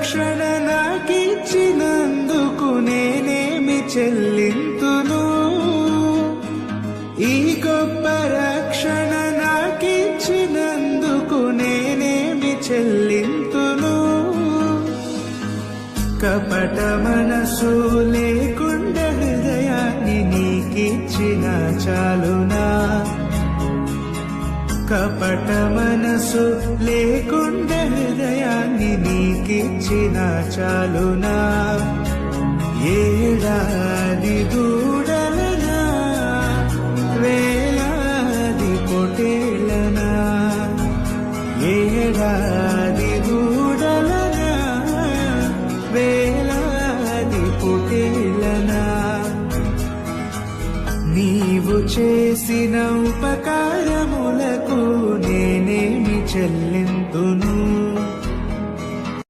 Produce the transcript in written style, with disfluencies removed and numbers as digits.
రక్షణ నాకిచ్చినందుకు నేనేమి చెల్లింతును? ఈ గొప్ప రక్షణ నాకిచ్చినందుకు నేనేమి చెల్లింతును? కపట మనసు లేకుండా హృదయాన్ని నీకిచ్చిన చాలునా? కపట మనసు లేకుండా హృదయాన్ని నీకిచ్చిన చాలునా? ఏడాది దూడలనా వేలాది పొటే